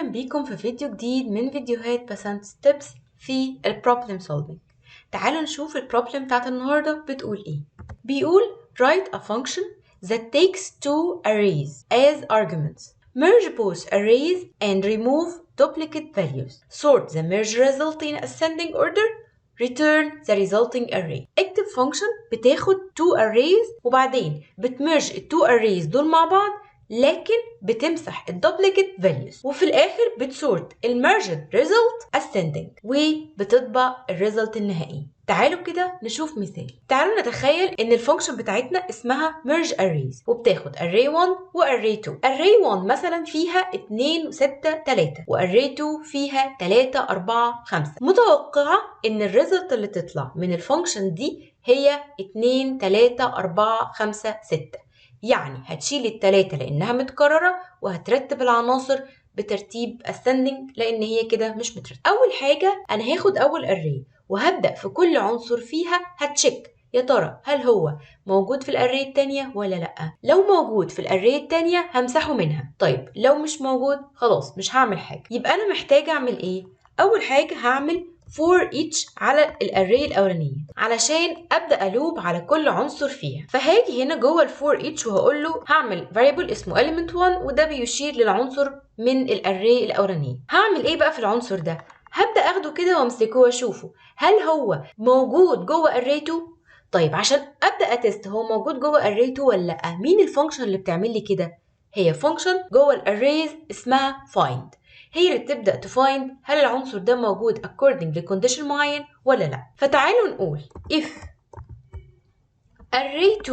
أهلا بيكم في فيديو جديد من فيديوهات بسنت ستيبس في البروبلم سولفينج. تعالوا نشوف البروبلم بتاعت النهاردة بتقول ايه. بيقول write a function that takes two arrays as arguments. Merge both arrays and remove duplicate values. Sort the merge result in ascending order. Return the resulting array. اكتب function بتاخد two arrays وبعدين بتمرج التو arrays دول مع بعض، لكن بتمسح الدوبليكيت values، وفي الاخر بتسورت الميرجد result ascending وبتطبع الريزلت النهائي. تعالوا كده نشوف مثال. تعالوا نتخيل ان الفانكشن بتاعتنا اسمها merge arrays وبتاخد array 1 و array 2. array 1 مثلا فيها 2 و6 3 و array 2 فيها 3 4 5. متوقعة ان الريزلت اللي تطلع من الفانكشن دي هي 2 3 4 5 6. يعني هتشيل التلاتة لأنها متكررة وهترتب العناصر بترتيب ascending لأن هي كده مش مترتب. أول حاجة أنا هاخد أول array وهبدأ في كل عنصر فيها هتشيك يا ترى هل هو موجود في الاري التانية ولا لأ. لو موجود في الاري التانية همسحه منها. طيب لو مش موجود خلاص مش هعمل حاجة. يبقى أنا محتاجة أعمل إيه؟ أول حاجة هعمل for each على الاري الاولانيه علشان ابدا الوب على كل عنصر فيها. فهاجي هنا جوه الفور each وهقول له هعمل variable اسمه element 1 وده بيشير للعنصر من الاري الاولانيه. هعمل ايه بقى في العنصر ده؟ هبدا اخده كده وامسكه واشوفه هل هو موجود جوه array 2. طيب عشان ابدا اتست هو موجود جوه array 2 ولا لا، مين الفانكشن اللي بتعمل لي كده؟ هي فانكشن جوه الاريز اسمها find. هي اللي بتبدأ تفايند هل العنصر ده موجود according لكونديشن معين ولا لا. فتعالوا نقول if array2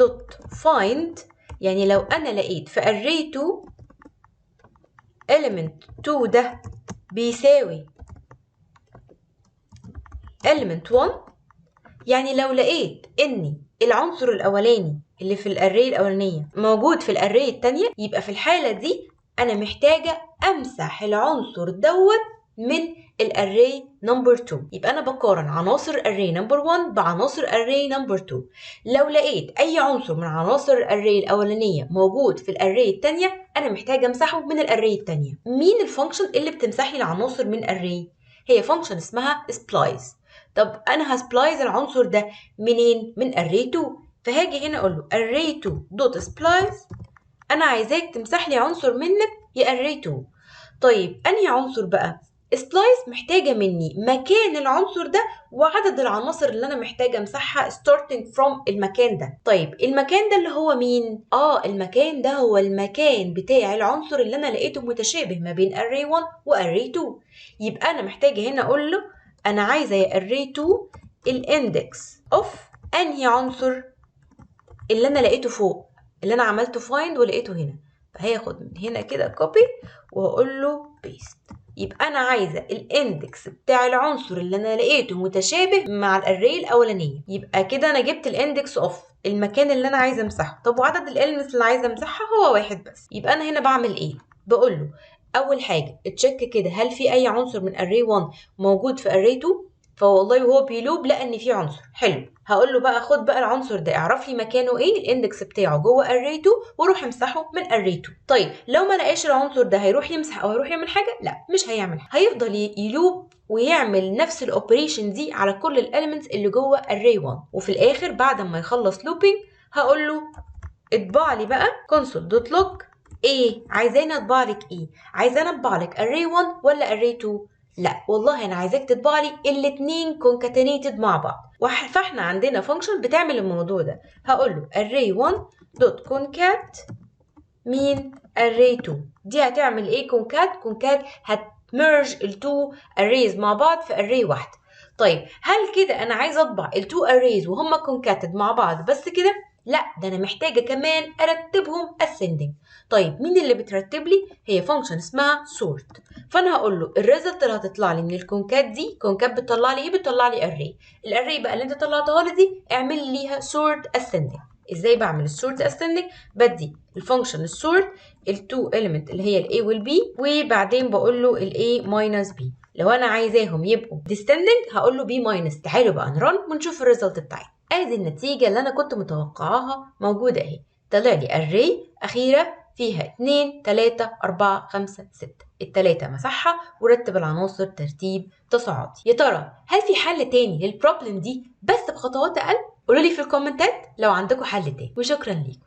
dot find، يعني لو أنا لقيت في array2 element 2 ده بيساوي element 1، يعني لو لقيت إن العنصر الأولاني اللي في الاري الأولانية موجود في الاري التانية، يبقى في الحالة دي أنا محتاجة أمسح العنصر دوت من الاري نمبر 2. يبقى أنا بقارن عناصر array نمبر 1 بعناصر array نمبر 2. لو لقيت أي عنصر من عناصر الاري الأولانية موجود في الاري التانية أنا محتاجة أمسحه من الاري التانية. مين الفانكشن اللي بتمسح لي العناصر من array؟ هي فانكشن اسمها splice. طب أنا هسبلايز العنصر ده منين؟ من array 2. فهاجي هنا أقول له array 2 دوت splice، أنا عايزاك تمسح لي عنصر منك يا array 2. طيب أنهي عنصر بقى؟ splice محتاجة مني مكان العنصر ده وعدد العناصر اللي أنا محتاجة أمسحها starting from المكان ده. طيب المكان ده اللي هو مين؟ المكان ده هو المكان بتاع العنصر اللي أنا لقيته متشابه ما بين array 1 و array 2. يبقى أنا محتاجة هنا أقول له أنا عايزة يا array 2 الاندكس of أنهي عنصر اللي أنا لقيته فوق، اللي أنا عملته find ولقيته هنا. فهاخد من هنا كده copy وهقول له paste. يبقى أنا عايزة الاندكس بتاع العنصر اللي أنا لقيته متشابه مع الاري الأولانية. يبقى كده أنا جبت الاندكس of المكان اللي أنا عايزة أمسحه. طب وعدد الاليمنتس اللي عايزة أمسحها هو واحد بس. يبقى أنا هنا بعمل إيه؟ بقول له أول حاجة تشيك كده هل في أي عنصر من array 1 موجود في array 2. فوالله وهو بيلوب لقى ان في عنصر حلو. هقول له بقى خد بقى العنصر ده اعرف لي مكانه ايه، الاندكس بتاعه جوه array 2 وروح امسحه من array 2. طيب لو ما لقاش العنصر ده هيروح يمسح او هيروح يعمل حاجه؟ لا مش هيعمل حاجه، هيفضل يلوب ويعمل نفس الاوبريشن دي على كل الاليمنتس اللي جوه array 1. وفي الاخر بعد ما يخلص لوبينج هقول له اطبع لي بقى console.log ايه عايزاني اطبع لك ايه، عايزاني اطبع لك array 1 ولا array 2؟ لا والله انا عايزاك تطبع لي الاثنين concatenated مع بعض. فاحنا عندنا فانكشن بتعمل الموضوع ده. هقول له array 1 دوت concat مين array 2. دي هتعمل ايه؟ concat هتمرج التو arrays مع بعض في array واحد. طيب هل كده انا عايزه اطبع التو arrays وهم concated مع بعض بس كده؟ لا ده انا محتاجه كمان ارتبهم ascending. طيب مين اللي بترتب لي؟ هي فانكشن اسمها sort. فانا هقول له الريزلت اللي هتطلع لي من الكونكات دي، كونكات بتطلع لي ايه؟ بتطلع لي array. الاري بقى اللي انت طلعتها لي دي اعمل لي ليها sort ascending. ازاي بعمل السورت ascending؟ بدي الفانكشن السورت التو element اللي هي الاي والبي وبعدين بقول له الاي minus b. لو انا عايزاهم يبقوا descending هقول له b minus. تعالوا بقى نرن ونشوف الريزلت بتاعي. ادي النتيجه اللي انا كنت متوقعاها موجوده اهي. طلع لي array اخيره فيها 2 3 4 5 6. التلاتة مسحها ورتب العناصر ترتيب تصاعدي. يا ترى هل في حل تاني للبروبلم دي بس بخطوات اقل؟ قولولي في الكومنتات لو عندكم حل تاني، وشكرا ليكم.